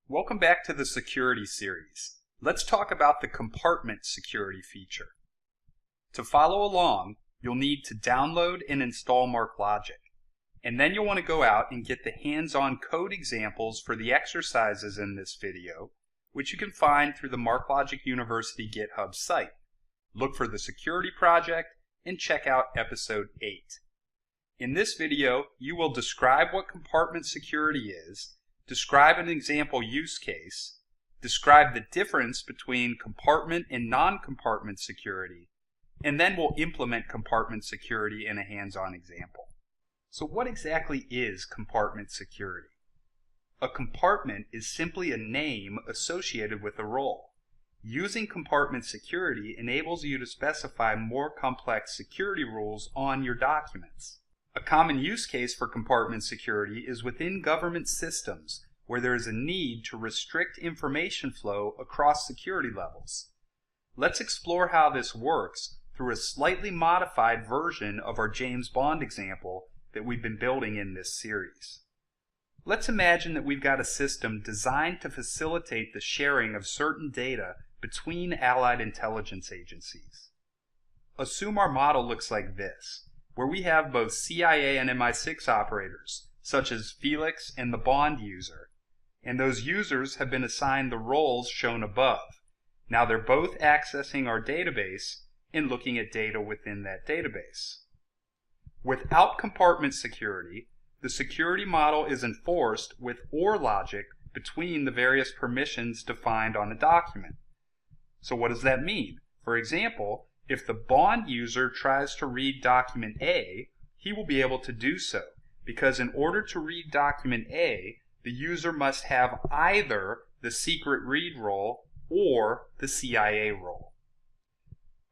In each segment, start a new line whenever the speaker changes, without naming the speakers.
Welcome back to the Security series. Let's talk about the Compartment Security feature. To follow along, you'll need to download and install MarkLogic, and then you'll want to go out and get the hands-on code examples for the exercises in this video, which you can find through the MarkLogic University GitHub site. Look for the Security Project and check out episode 8. In this video, you will describe what Compartment Security is, describe an example use case, describe the difference between compartment and non-compartment security, and then we'll implement compartment security in a hands-on example. So what exactly is compartment security? A compartment is simply a name associated with a role. Using compartment security enables you to specify more complex security rules on your documents. A common use case for compartment security is within government systems, where there is a need to restrict information flow across security levels. Let's explore how this works through a slightly modified version of our James Bond example that we've been building in this series. Let's imagine that we've got a system designed to facilitate the sharing of certain data between allied intelligence agencies. Assume our model looks like this, where we have both CIA and MI6 operators, such as Felix and the Bond user, and those users have been assigned the roles shown above. Now they're both accessing our database and looking at data within that database. Without compartment security, the security model is enforced with OR logic between the various permissions defined on a document. So what does that mean? For example, if the Bond user tries to read document A, he will be able to do so, because in order to read document A, the user must have either the secret read role or the CIA role.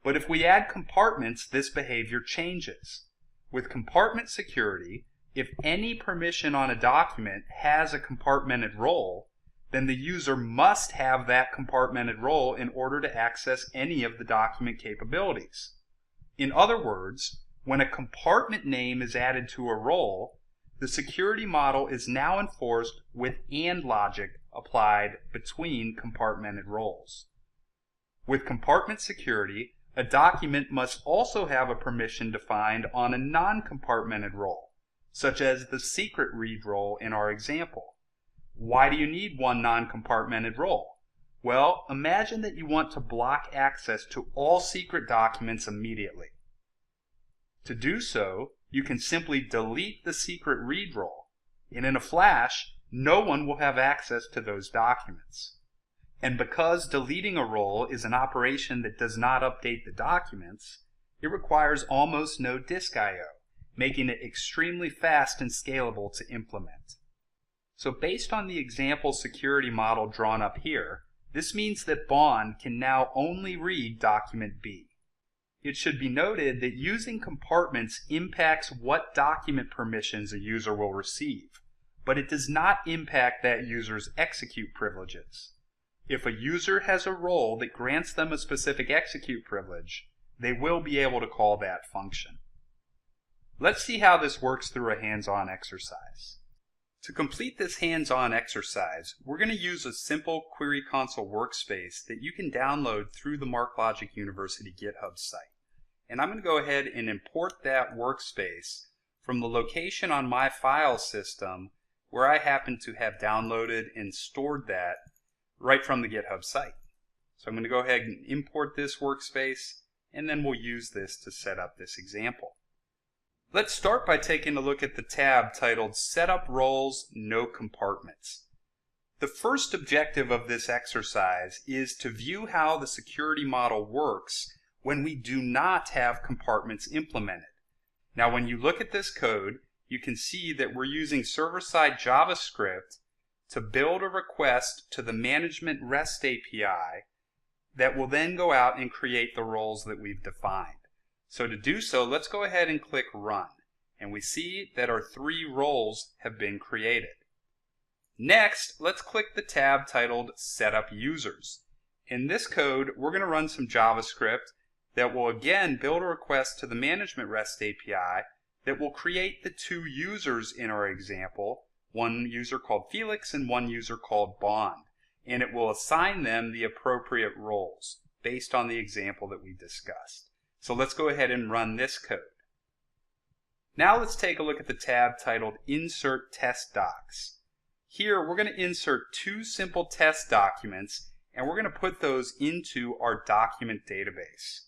But if we add compartments, this behavior changes. With compartment security, if any permission on a document has a compartmented role, then the user must have that compartmented role in order to access any of the document capabilities. In other words, when a compartment name is added to a role, the security model is now enforced with AND logic applied between compartmented roles. With compartment security, a document must also have a permission defined on a non-compartmented role, such as the secret read role in our example. Why do you need one non-compartmented role? Well, imagine that you want to block access to all secret documents immediately. To do so, you can simply delete the secret read role, and in a flash, no one will have access to those documents. And because deleting a role is an operation that does not update the documents, it requires almost no disk I/O, making it extremely fast and scalable to implement. So based on the example security model drawn up here, this means that Bond can now only read document B. It should be noted that using compartments impacts what document permissions a user will receive, but it does not impact that user's execute privileges. If a user has a role that grants them a specific execute privilege, they will be able to call that function. Let's see how this works through a hands-on exercise. To complete this hands-on exercise, we're going to use a simple Query Console workspace that you can download through the MarkLogic University GitHub site. And I'm going to go ahead and import that workspace from the location on my file system where I happen to have downloaded and stored that right from the GitHub site. So I'm going to go ahead and import this workspace, and then we'll use this to set up this example. Let's start by taking a look at the tab titled Setup Roles, No Compartments. The first objective of this exercise is to view how the security model works when we do not have compartments implemented. Now when you look at this code, you can see that we're using server-side JavaScript to build a request to the Management REST API that will then go out and create the roles that we've defined. So to do so, let's go ahead and click Run, and we see that our 3 roles have been created. Next, let's click the tab titled Setup Users. In this code, we're going to run some JavaScript that will again build a request to the Management REST API that will create the 2 users in our example, one user called Felix and one user called Bond, and it will assign them the appropriate roles based on the example that we discussed. So let's go ahead and run this code. Now let's take a look at the tab titled Insert Test Docs. Here we're going to insert two simple test documents, and we're going to put those into our document database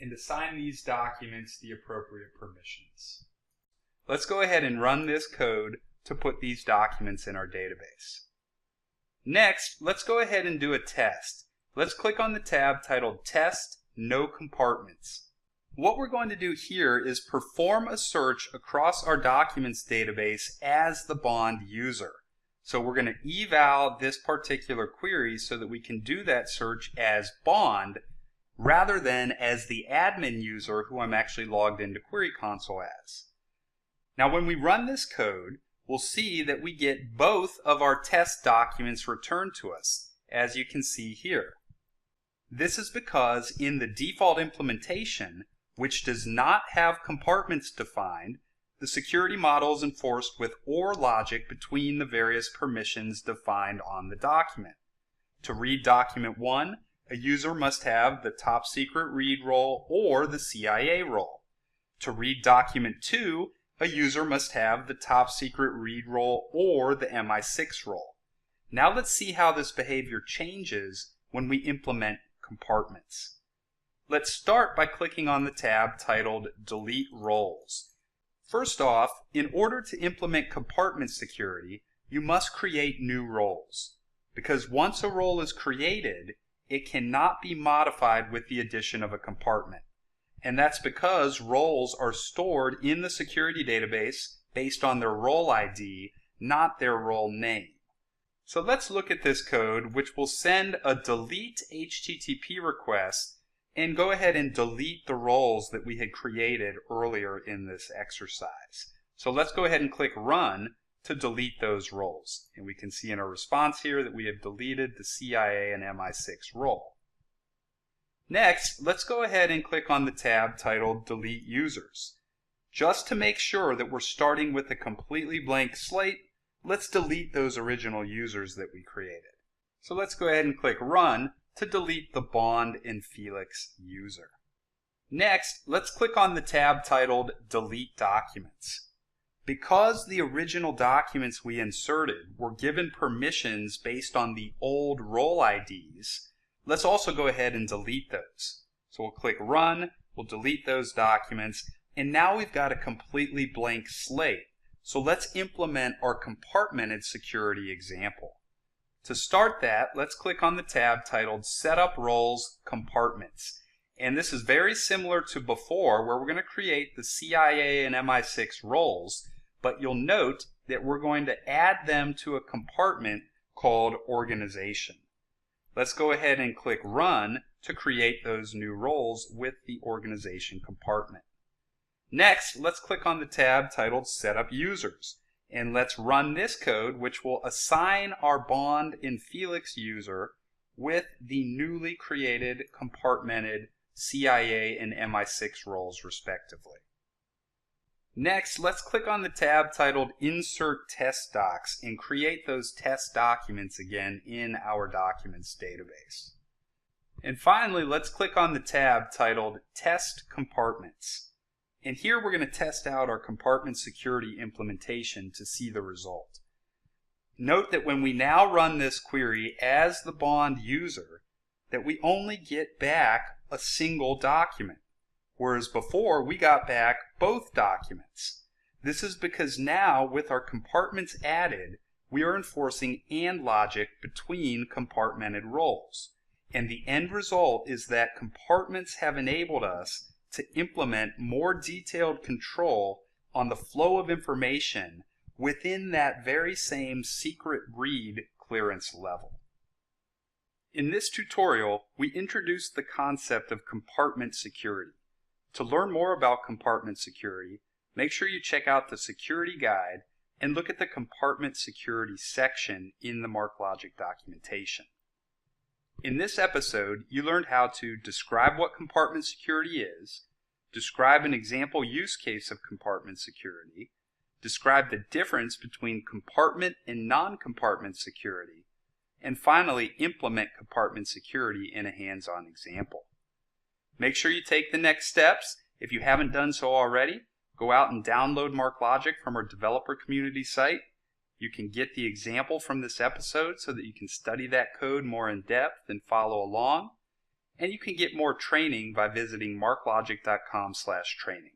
and assign these documents the appropriate permissions. Let's go ahead and run this code to put these documents in our database. Next, let's go ahead and do a test. Let's click on the tab titled Test No Compartments. What we're going to do here is perform a search across our documents database as the Bond user. So we're going to eval this particular query so that we can do that search as Bond rather than as the admin user who I'm actually logged into Query Console as. Now when we run this code, we'll see that we get both of our test documents returned to us, as you can see here. This is because in the default implementation, which does not have compartments defined, the security model is enforced with OR logic between the various permissions defined on the document. To read document 1, a user must have the top secret read role or the CIA role. To read document 2, a user must have the top secret read role or the MI6 role. Now let's see how this behavior changes when we implement compartments. Let's start by clicking on the tab titled Delete Roles. First off, in order to implement compartment security, you must create new roles, because once a role is created, it cannot be modified with the addition of a compartment. And that's because roles are stored in the security database based on their role ID, not their role name. So let's look at this code, which will send a delete HTTP request and go ahead and delete the roles that we had created earlier in this exercise. So let's go ahead and click Run to delete those roles. And we can see in our response here that we have deleted the CIA and MI6 role. Next, let's go ahead and click on the tab titled Delete Users. Just to make sure that we're starting with a completely blank slate, let's delete those original users that we created. So let's go ahead and click Run to delete the Bond and Felix user. Next, let's click on the tab titled Delete Documents. Because the original documents we inserted were given permissions based on the old role IDs, let's also go ahead and delete those. So we'll click Run, we'll delete those documents, and now we've got a completely blank slate. So let's implement our compartmented security example. To start that, let's click on the tab titled Setup Roles Compartments. And this is very similar to before, where we're going to create the CIA and MI6 roles, but you'll note that we're going to add them to a compartment called Organization. Let's go ahead and click Run to create those new roles with the Organization compartment. Next, let's click on the tab titled Setup Users, and let's run this code, which will assign our Bond and Felix user with the newly created compartmented CIA and MI6 roles respectively. Next, let's click on the tab titled Insert Test Docs and create those test documents again in our documents database. And finally, let's click on the tab titled Test Compartments. And here we're going to test out our compartment security implementation to see the result. Note that when we now run this query as the Bond user, that we only get back a single document, whereas before we got back both documents. This is because now with our compartments added, we are enforcing AND logic between compartmented roles. And the end result is that compartments have enabled us to implement more detailed control on the flow of information within that very same secret read clearance level. In this tutorial, we introduced the concept of compartment security. To learn more about compartment security, make sure you check out the security guide and look at the compartment security section in the MarkLogic documentation. In this episode, you learned how to describe what compartment security is, describe an example use case of compartment security, describe the difference between compartment and non-compartment security, and finally implement compartment security in a hands-on example. Make sure you take the next steps. If you haven't done so already, go out and download MarkLogic from our developer community site. You can get the example from this episode so that you can study that code more in depth and follow along. And you can get more training by visiting marklogic.com/training.